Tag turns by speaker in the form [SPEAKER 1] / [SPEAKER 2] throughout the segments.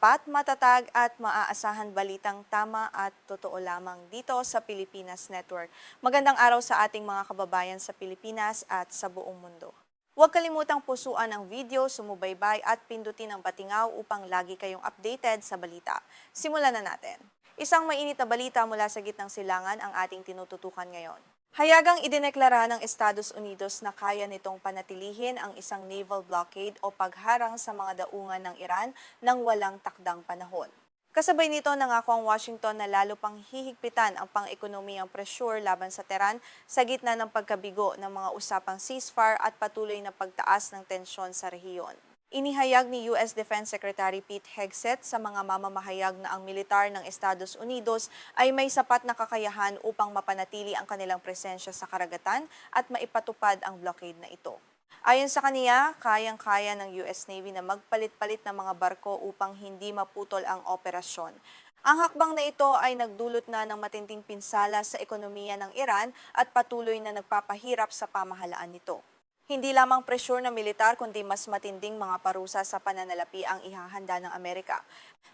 [SPEAKER 1] tapat, matatag at maaasahan balitang tama at totoo lamang dito sa Pilipinas Network. Magandang araw sa ating mga kababayan sa Pilipinas at sa buong mundo. Huwag kalimutang pusuan ang video, sumubaybay at pindutin ang patingaw upang lagi kayong updated sa balita. Simulan na natin. Isang mainit na balita mula sa gitnang silangan ang ating tinututukan ngayon. Hayagang idineklara ng Estados Unidos na kaya nitong panatilihin ang isang naval blockade o pagharang sa mga daungan ng Iran ng walang takdang panahon. Kasabay nito nangako ang Washington na lalo pang hihigpitan ang pang-ekonomiyang presyur laban sa Tehran sa gitna ng pagkabigo ng mga usapang ceasefire at patuloy na pagtaas ng tensyon sa rehiyon. Inihayag ni US Defense Secretary Pete Hegseth sa mga mamamahayag na ang militar ng Estados Unidos ay may sapat na kakayahan upang mapanatili ang kanilang presensya sa karagatan at maipatupad ang blockade na ito. Ayon sa kaniya, kayang-kaya ng US Navy na magpalit-palit ng mga barko upang hindi maputol ang operasyon. Ang hakbang na ito ay nagdulot na ng matinding pinsala sa ekonomiya ng Iran at patuloy na nagpapahirap sa pamahalaan nito. Hindi lamang presyur na militar kundi mas matinding mga parusa sa pananalapi ang ihahanda ng Amerika.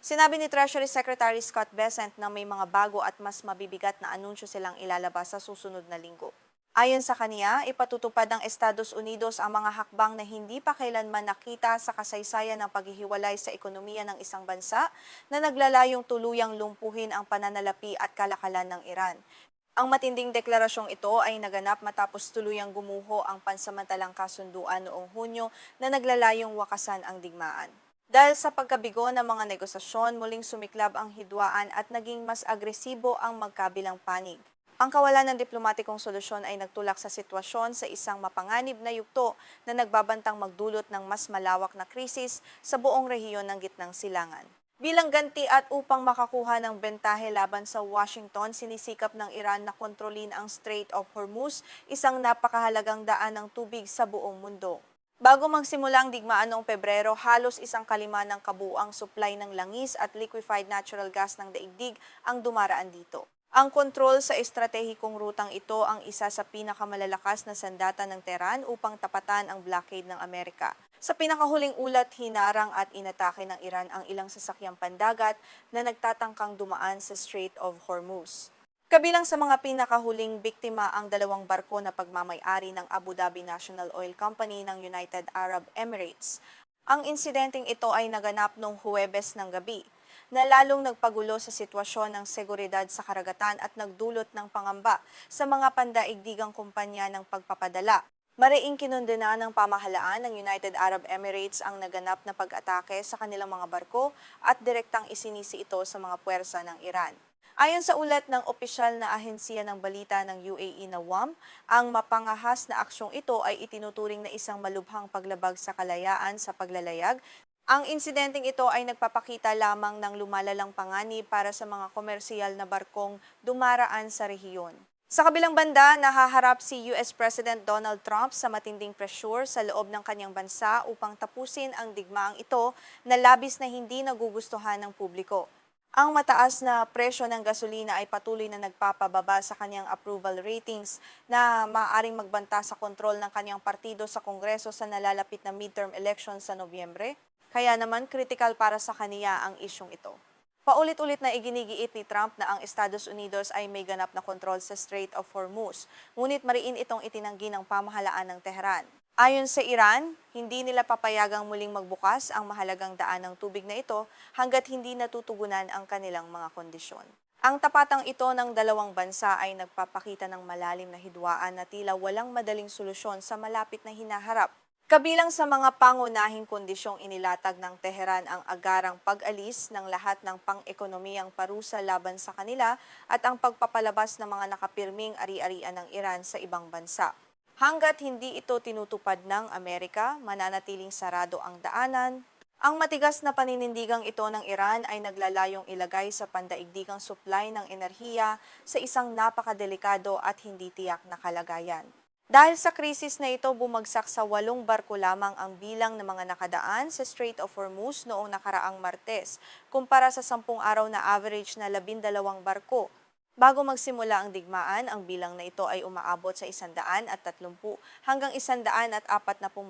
[SPEAKER 1] Sinabi ni Treasury Secretary Scott Bessent na may mga bago at mas mabibigat na anunsyo silang ilalabas sa susunod na linggo. Ayon sa kaniya, ipatutupad ng Estados Unidos ang mga hakbang na hindi pa kailanman nakita sa kasaysayan ng paghihiwalay sa ekonomiya ng isang bansa na naglalayong tuluyang lumpuhin ang pananalapi at kalakalan ng Iran. Ang matinding deklarasyong ito ay naganap matapos tuluyang gumuho ang pansamantalang kasunduan noong Hunyo na naglalayong wakasan ang digmaan. Dahil sa pagkabigo ng mga negosasyon, muling sumiklab ang hidwaan at naging mas agresibo ang magkabilang panig. Ang kawalan ng diplomatikong solusyon ay nagtulak sa sitwasyon sa isang mapanganib na yugto na nagbabantang magdulot ng mas malawak na krisis sa buong rehiyon ng gitnang silangan. Bilang ganti at upang makakuha ng bentahe laban sa Washington, sinisikap ng Iran na kontrolin ang Strait of Hormuz, isang napakahalagang daan ng tubig sa buong mundo. Bago magsimula ang digmaan noong Pebrero, halos isang kalima ng kabuuang supply ng langis at liquefied natural gas ng daigdig ang dumaraan dito. Ang kontrol sa estratehikong rutang ito ang isa sa pinakamalalakas na sandata ng Tehran upang tapatan ang blockade ng Amerika. Sa pinakahuling ulat, hinarang at inatake ng Iran ang ilang sasakyang pandagat na nagtatangkang dumaan sa Strait of Hormuz. Kabilang sa mga pinakahuling biktima ang dalawang barko na pagmamay-ari ng Abu Dhabi National Oil Company ng United Arab Emirates. Ang insidenteng ito ay naganap noong Huwebes ng gabi, na lalong nagpagulo sa sitwasyon ng seguridad sa karagatan at nagdulot ng pangamba sa mga pandaigdigang kumpanya ng pagpapadala. Mariing kinundena ng pamahalaan ng United Arab Emirates ang naganap na pag-atake sa kanilang mga barko at direktang isinisi ito sa mga puwersa ng Iran. Ayon sa ulat ng opisyal na ahensiya ng balita ng UAE na WAM, ang mapangahas na aksyong ito ay itinuturing na isang malubhang paglabag sa kalayaan sa paglalayag. Ang insidenteng ito ay nagpapakita lamang ng lumalalang panganib para sa mga komersiyal na barkong dumaraan sa rehiyon. Sa kabilang banda, nahaharap si US President Donald Trump sa matinding presyur sa loob ng kanyang bansa upang tapusin ang digmaang ito na labis na hindi nagugustuhan ng publiko. Ang mataas na presyo ng gasolina ay patuloy na nagpapababa sa kanyang approval ratings na maaaring magbanta sa kontrol ng kanyang partido sa Kongreso sa nalalapit na midterm elections sa Nobyembre. Kaya naman kritikal para sa kaniya ang isyong ito. Paulit-ulit na iginigiit ni Trump na ang Estados Unidos ay may ganap na kontrol sa Strait of Hormuz, ngunit mariin itong itinanggi ng pamahalaan ng Tehran. Ayon sa Iran, hindi nila papayagang muling magbukas ang mahalagang daan ng tubig na ito hanggat hindi natutugunan ang kanilang mga kondisyon. Ang tapatang ito ng dalawang bansa ay nagpapakita ng malalim na hidwaan na tila walang madaling solusyon sa malapit na hinaharap. Kabilang sa mga pangunahing kondisyong inilatag ng Tehran ang agarang pag-alis ng lahat ng pang-ekonomiyang parusa laban sa kanila at ang pagpapalabas ng mga nakapirming ari-arian ng Iran sa ibang bansa. Hanggat hindi ito tinutupad ng Amerika, mananatiling sarado ang daanan. Ang matigas na paninindigang ito ng Iran ay naglalayong ilagay sa pandaigdigang supply ng enerhiya sa isang napakadelikado at hindi tiyak na kalagayan. Dahil sa krisis na ito, bumagsak sa 8 barko lamang ang bilang ng mga nakadaan sa Strait of Hormuz noong nakaraang Martes, kumpara sa 10 araw na average na 12 barko. Bago magsimula ang digmaan, ang bilang na ito ay umaabot sa 130 hanggang 140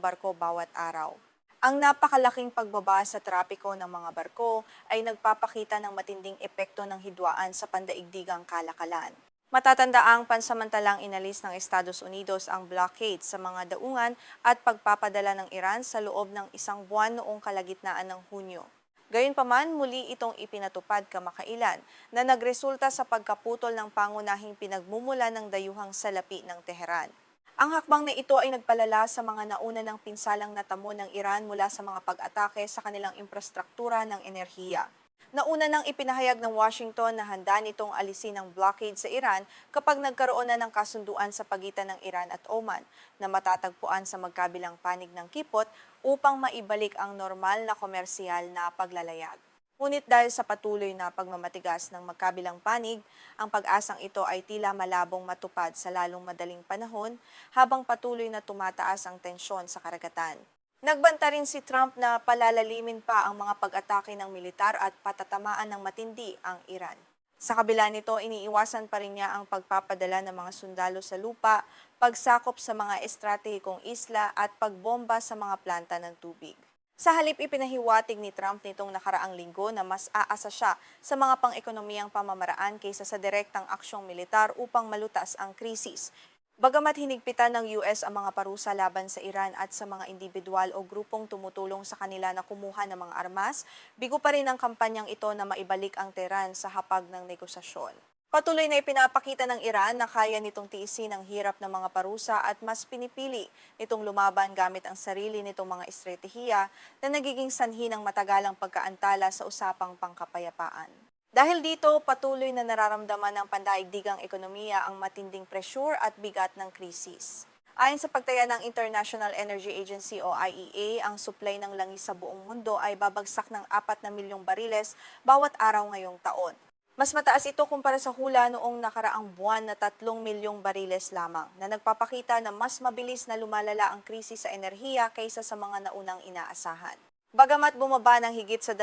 [SPEAKER 1] barko bawat araw. Ang napakalaking pagbaba sa trapiko ng mga barko ay nagpapakita ng matinding epekto ng hidwaan sa pandaigdigang kalakalan. Matatandaang pansamantalang inalis ng Estados Unidos ang blockade sa mga daungan at pagpapadala ng Iran sa loob ng isang buwan noong kalagitnaan ng Hunyo. Gayunpaman, muli itong ipinatupad kamakailan na nagresulta sa pagkaputol ng pangunahing pinagmumula ng dayuhang salapi ng Teheran. Ang hakbang na ito ay nagpalala sa mga nauna ng pinsalang natamo ng Iran mula sa mga pag-atake sa kanilang infrastruktura ng enerhiya. Nauna nang ipinahayag ng Washington na handa nitong alisin ang blockade sa Iran kapag nagkaroon na ng kasunduan sa pagitan ng Iran at Oman na matatagpuan sa magkabilang panig ng Kipot upang maibalik ang normal na komersyal na paglalayag. Ngunit dahil sa patuloy na pagmamatigas ng magkabilang panig, ang pag-asang ito ay tila malabong matupad sa lalong madaling panahon habang patuloy na tumataas ang tensyon sa karagatan. Nagbanta rin si Trump na palalalimin pa ang mga pag-atake ng militar at patatamaan ng matindi ang Iran. Sa kabila nito, iniiwasan pa rin niya ang pagpapadala ng mga sundalo sa lupa, pagsakop sa mga estratehikong isla at pagbomba sa mga planta ng tubig. Sa halip, ipinahiwatig ni Trump nitong nakaraang linggo na mas aasa siya sa mga pang-ekonomiyang pamamaraan kaysa sa direktang aksyong militar upang malutas ang krisis. Bagamat hinigpitan ng US ang mga parusa laban sa Iran at sa mga individual o grupong tumutulong sa kanila na kumuha ng mga armas, bigo pa rin ang kampanyang ito na maibalik ang Tehran sa hapag ng negosasyon. Patuloy na ipinapakita ng Iran na kaya nitong tiisin ang hirap ng mga parusa at mas pinipili nitong lumaban gamit ang sarili nitong mga estratehiya na nagiging sanhi ng matagalang pagkaantala sa usapang pangkapayapaan. Dahil dito, patuloy na nararamdaman ng pandaigdigang ekonomiya ang matinding pressure at bigat ng krisis. Ayon sa pagtaya ng International Energy Agency o IEA, ang supply ng langis sa buong mundo ay babagsak ng 4 na milyong bariles bawat araw ngayong taon. Mas mataas ito kumpara sa hula noong nakaraang buwan na 3 milyong bariles lamang, na nagpapakita na mas mabilis na lumalala ang krisis sa enerhiya kaysa sa mga naunang inaasahan. Bagamat bumaba ng higit sa 2%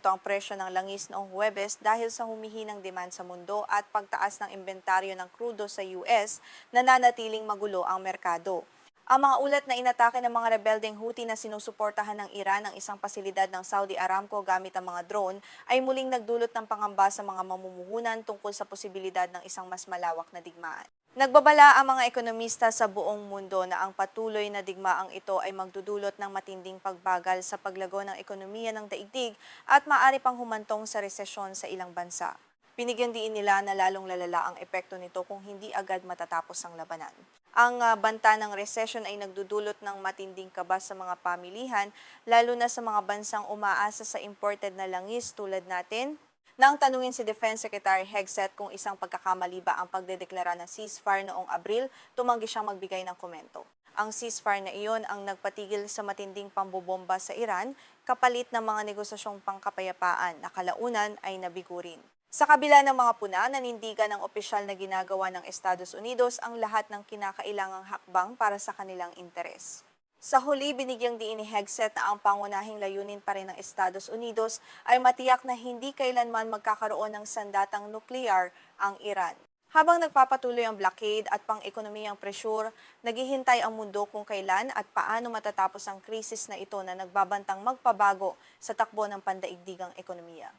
[SPEAKER 1] ang presyo ng langis noong Huwebes dahil sa humihinang demand sa mundo at pagtaas ng inventaryo ng krudo sa US, nananatiling magulo ang merkado. Ang mga ulat na inatake ng mga rebeldeng Houthi na sinusuportahan ng Iran ang isang pasilidad ng Saudi Aramco gamit ang mga drone ay muling nagdulot ng pangamba sa mga mamumuhunan tungkol sa posibilidad ng isang mas malawak na digmaan. Nagbabala ang mga ekonomista sa buong mundo na ang patuloy na digmaang ito ay magdudulot ng matinding pagbagal sa paglago ng ekonomiya ng daigdig at maaari pang humantong sa resesyon sa ilang bansa. Binigyan din nila na lalong lalala ang epekto nito kung hindi agad matatapos ang labanan. Ang banta ng recession ay nagdudulot ng matinding kaba sa mga pamilihan, lalo na sa mga bansang umaasa sa imported na langis tulad natin. Nang tanungin si Defense Secretary Hegseth kung isang pagkakamali ba ang pagdedeklara ng ceasefire noong Abril, tumanggi siyang magbigay ng komento. Ang ceasefire na iyon ang nagpatigil sa matinding pambobomba sa Iran, kapalit ng mga negosasyong pangkapayapaan na kalaunan ay nabigo rin. Sa kabila ng mga puna, nanindigan ng opisyal na ginagawa ng Estados Unidos ang lahat ng kinakailangang hakbang para sa kanilang interes. Sa huli, binigyang diin ni Hegseth na ang pangunahing layunin pa rin ng Estados Unidos ay matiyak na hindi kailanman magkakaroon ng sandatang nuklear ang Iran. Habang nagpapatuloy ang blockade at pang-ekonomiyang presyur, naghihintay ang mundo kung kailan at paano matatapos ang krisis na ito na nagbabantang magpabago sa takbo ng pandaigdigang ekonomiya.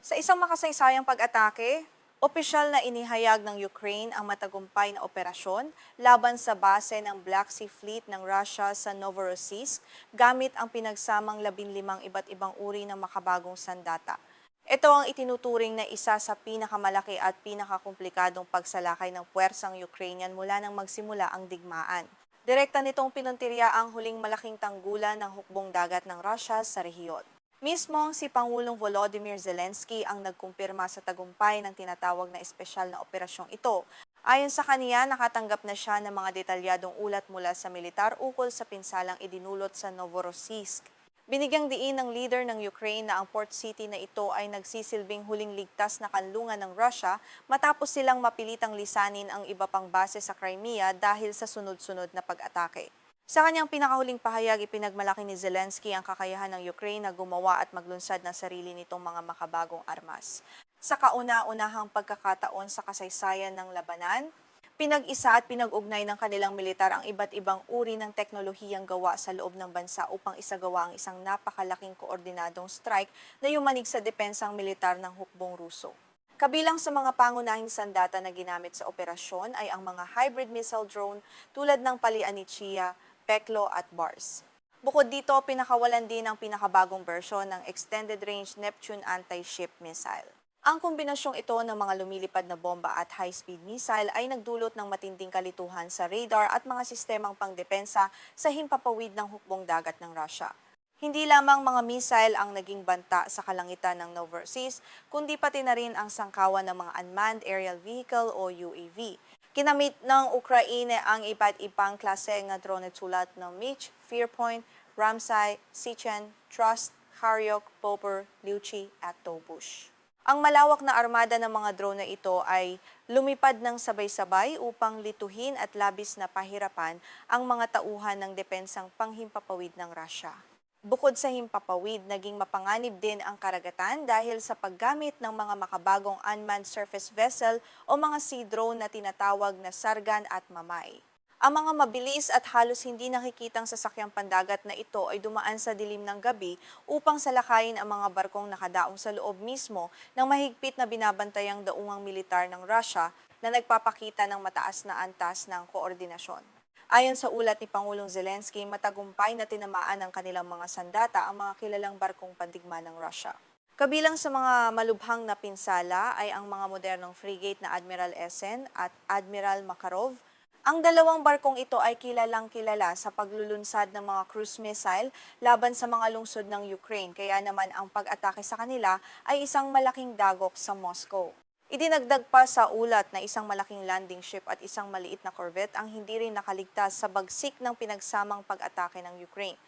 [SPEAKER 1] Sa isang makasaysayang pag-atake, opisyal na inihayag ng Ukraine ang matagumpay na operasyon laban sa base ng Black Sea Fleet ng Russia sa Novorossiysk gamit ang pinagsamang 15 iba't ibang uri ng makabagong sandata. Ito ang itinuturing na isa sa pinakamalaki at pinakakomplikadong pagsalakay ng puwersang Ukrainian mula nang magsimula ang digmaan. Direkta nitong pinuntirya ang huling malaking tanggulan ng hukbong dagat ng Russia sa rehiyon. Mismong si Pangulong Volodymyr Zelensky ang nagkumpirma sa tagumpay ng tinatawag na espesyal na operasyong ito. Ayon sa kaniya, nakatanggap na siya ng mga detalyadong ulat mula sa militar ukol sa pinsalang idinulot sa Novorossiysk. Binigyang diin ng leader ng Ukraine na ang port city na ito ay nagsisilbing huling ligtas na kanlungan ng Russia matapos silang mapilitang lisanin ang iba pang base sa Crimea dahil sa sunod-sunod na pag-atake. Sa kanyang pinakahuling pahayag, ipinagmalaki ni Zelensky ang kakayahan ng Ukraine na gumawa at maglunsad ng sarili nitong mga makabagong armas. Sa kauna-unahang pagkakataon sa kasaysayan ng labanan, Pinag-isa at pinag-ugnay ng kanilang militar ang iba't ibang uri ng teknolohiyang gawa sa loob ng bansa upang isagawa ang isang napakalaking koordinadong strike na yumanig sa depensang militar ng hukbong Ruso. Kabilang sa mga pangunahing sandata na ginamit sa operasyon ay ang mga hybrid missile drone tulad ng Palianichia, Peklo at Bars. Bukod dito, pinakawalan din ang pinakabagong bersyon ng Extended Range Neptune Anti-Ship Missile. Ang kombinasyong ito ng mga lumilipad na bomba at high-speed missile ay nagdulot ng matinding kalituhan sa radar at mga sistemang pangdepensa sa himpapawid ng hukbong dagat ng Russia. Hindi lamang mga missile ang naging banta sa kalangitan ng Novorossiysk, kundi pati na rin ang sangkawan ng mga unmanned aerial vehicle o UAV. Kinamit ng Ukraine ang iba't ibang klase ng drone tulad ng Mich, Fearpoint, Ramsay, Sichen, Trust, Haryok, Popper, Liuchi at Tobush. Ang malawak na armada ng mga drone na ito ay lumipad ng sabay-sabay upang lituhin at labis na pahirapan ang mga tauhan ng depensang panghimpapawid ng Russia. Bukod sa himpapawid, naging mapanganib din ang karagatan dahil sa paggamit ng mga makabagong unmanned surface vessel o mga sea drone na tinatawag na Sargan at Mamay. Ang mga mabilis at halos hindi nakikitang sasakyang pandagat na ito ay dumaan sa dilim ng gabi upang salakayin ang mga barkong nakadaong sa loob mismo ng mahigpit na binabantayang daungang militar ng Russia na nagpapakita ng mataas na antas ng koordinasyon. Ayon sa ulat ni Pangulong Zelensky, matagumpay na tinamaan ng kanilang mga sandata ang mga kilalang barkong pandigma ng Russia. Kabilang sa mga malubhang na pinsala ay ang mga modernong frigate na Admiral Esen at Admiral Makarov. Ang dalawang barkong ito ay kilalang kilala sa paglulunsad ng mga cruise missile laban sa mga lungsod ng Ukraine, kaya naman ang pag-atake sa kanila ay isang malaking dagok sa Moscow. Idinagdag pa sa ulat na isang malaking landing ship at isang maliit na corvette ang hindi rin nakaligtas sa bagsik ng pinagsamang pag-atake ng Ukraine.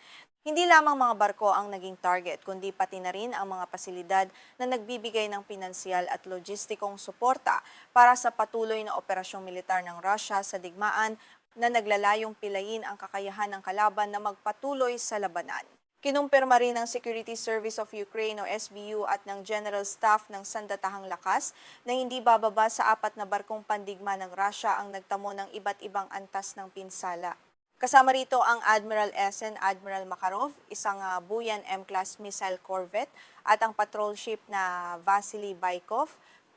[SPEAKER 1] Hindi lamang mga barko ang naging target, kundi pati na rin ang mga pasilidad na nagbibigay ng pinansyal at logistikong suporta para sa patuloy na operasyong militar ng Russia sa digmaan na naglalayong pilayin ang kakayahan ng kalaban na magpatuloy sa labanan. Kinumpirma rin ng Security Service of Ukraine o SBU at ng General Staff ng Sandatahang Lakas na hindi bababa sa 4 na barkong pandigma ng Russia ang nagtamo ng iba't ibang antas ng pinsala. Kasama rito ang Admiral Esen, Admiral Makarov, isang Buyan M-class missile corvette at ang patrol ship na Vasily Baikov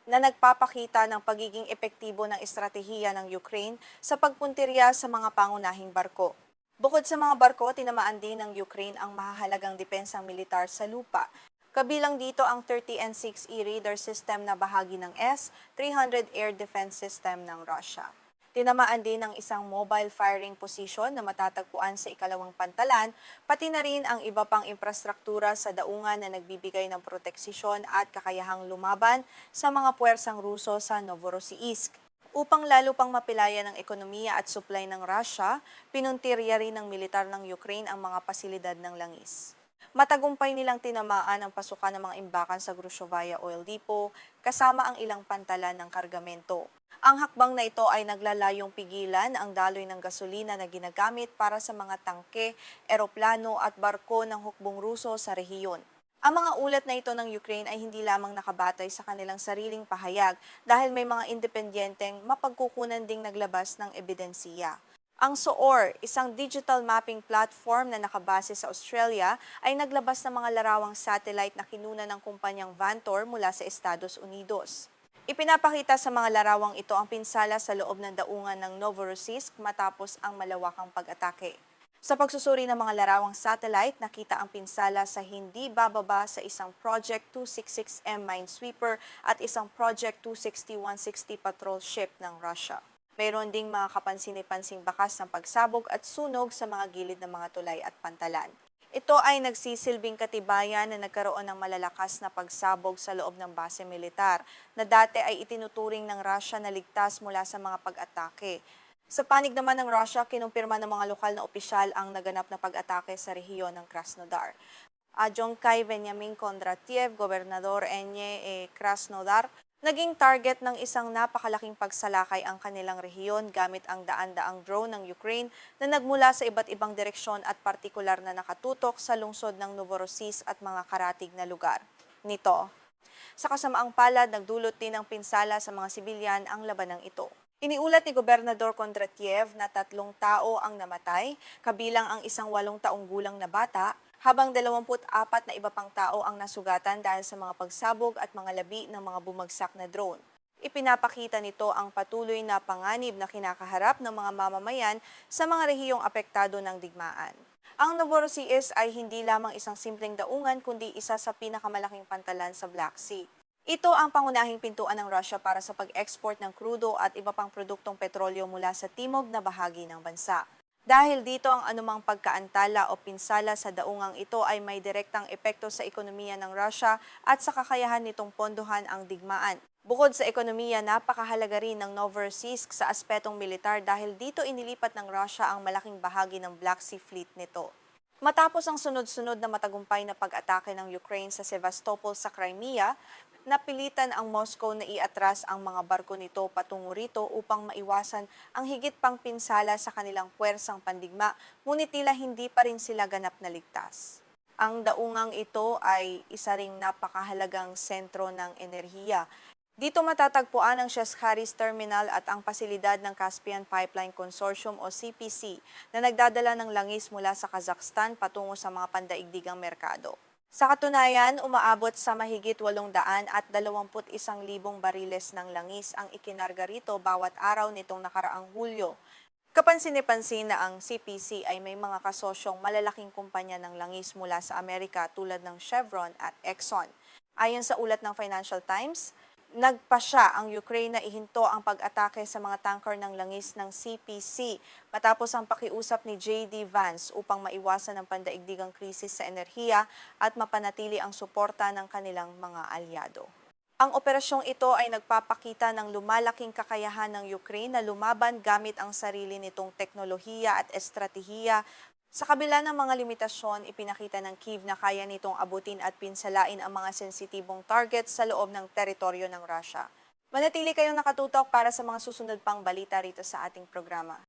[SPEAKER 1] na nagpapakita ng pagiging epektibo ng estratehiya ng Ukraine sa pagpuntirya sa mga pangunahing barko. Bukod sa mga barko, tinamaan din ng Ukraine ang mahahalagang depensang militar sa lupa. Kabilang dito ang 30N6E radar system na bahagi ng S-300 air defense system ng Russia. Tinamaan din ang isang mobile firing position na matatagpuan sa ikalawang pantalan, pati na rin ang iba pang infrastruktura sa daungan na nagbibigay ng proteksyon at kakayahang lumaban sa mga puwersang Ruso sa Novorossiysk. Upang lalo pang mapilaya ng ekonomiya at supply ng Russia, pinuntirya rin ng militar ng Ukraine ang mga pasilidad ng langis. Matagumpay nilang tinamaan ang pasukan ng mga imbakan sa Gruzhovaya Oil Depot kasama ang ilang pantalan ng kargamento. Ang hakbang na ito ay naglalayong pigilan ang daloy ng gasolina na ginagamit para sa mga tangke, eroplano at barko ng hukbong Ruso sa rehiyon. Ang mga ulat na ito ng Ukraine ay hindi lamang nakabatay sa kanilang sariling pahayag dahil may mga independyenteng mapagkukunan ding naglabas ng ebidensiya. Ang SOOR, isang digital mapping platform na nakabase sa Australia, ay naglabas ng mga larawang satellite na kinuna ng kumpanyang Vantor mula sa Estados Unidos. Ipinapakita sa mga larawang ito ang pinsala sa loob ng daungan ng Novorossiysk matapos ang malawakang pag-atake. Sa pagsusuri ng mga larawang satellite, nakita ang pinsala sa hindi bababa sa isang Project 266M minesweeper at isang Project 260-160 patrol ship ng Russia. Mayroon ding mga kapansin-pansing bakas ng pagsabog at sunog sa mga gilid ng mga tulay at pantalan. Ito ay nagsisilbing katibayan na nagkaroon ng malalakas na pagsabog sa loob ng base militar na dati ay itinuturing ng Russia na ligtas mula sa mga pag-atake. Sa panig naman ng Russia, kinumpirma ng mga lokal na opisyal ang naganap na pag-atake sa rehiyon ng Krasnodar. Ayon kay Veniamin Kondratiev, Gobernador Krasnodar, naging target ng isang napakalaking pagsalakay ang kanilang rehiyon gamit ang daan-daang drone ng Ukraine na nagmula sa iba't ibang direksyon at partikular na nakatutok sa lungsod ng Novorossiysk at mga karatig na lugar nito. Sa kasamaang palad, nagdulot din ng pinsala sa mga sibilyan ang labanang ito. Iniulat ni Gobernador Kondratiev na 3 tao ang namatay, kabilang ang isang 8 taong gulang na bata, habang 24 na iba pang tao ang nasugatan dahil sa mga pagsabog at mga labi ng mga bumagsak na drone. Ipinapakita nito ang patuloy na panganib na kinakaharap ng mga mamamayan sa mga rehiyong apektado ng digmaan. Ang Novorossiysk ay hindi lamang isang simpleng daungan kundi isa sa pinakamalaking pantalan sa Black Sea. Ito ang pangunahing pintuan ng Russia para sa pag-export ng krudo at iba pang produktong petrolyo mula sa timog na bahagi ng bansa. Dahil dito ang anumang pagkaantala o pinsala sa daungang ito ay may direktang epekto sa ekonomiya ng Russia at sa kakayahan nitong pondohan ang digmaan. Bukod sa ekonomiya, napakahalaga rin ng Novorossiysk sa aspetong militar dahil dito inilipat ng Russia ang malaking bahagi ng Black Sea Fleet nito. Matapos ang sunod-sunod na matagumpay na pag-atake ng Ukraine sa Sevastopol sa Crimea, napilitan ang Moscow na iatras ang mga barko nito patungo rito upang maiwasan ang higit pang pinsala sa kanilang puwersang pandigma, ngunit tila hindi pa rin sila ganap na ligtas. Ang daungang ito ay isa ring napakahalagang sentro ng enerhiya. Dito matatagpuan ang Sheshkaris Terminal at ang pasilidad ng Caspian Pipeline Consortium o CPC na nagdadala ng langis mula sa Kazakhstan patungo sa mga pandaigdigang merkado. Sa katunayan, umaabot sa mahigit 821,000 bariles ng langis ang ikinarga rito bawat araw nitong nakaraang Hulyo. Kapansin-pansin na ang CPC ay may mga kasosyong malalaking kumpanya ng langis mula sa Amerika tulad ng Chevron at Exxon. Ayon sa ulat ng Financial Times, nagpasya ang Ukraine na ihinto ang pag-atake sa mga tanker ng langis ng CPC matapos ang pakiusap ni J.D. Vance upang maiwasan ang pandaigdigang krisis sa enerhiya at mapanatili ang suporta ng kanilang mga alyado. Ang operasyong ito ay nagpapakita ng lumalaking kakayahan ng Ukraine na lumaban gamit ang sarili nitong teknolohiya at estratehiya. Sa kabila ng mga limitasyon, ipinakita ng Kyiv na kaya nitong abutin at pinsalain ang mga sensitibong targets sa loob ng teritoryo ng Russia. Manatili kayong nakatutok para sa mga susunod pang balita rito sa ating programa.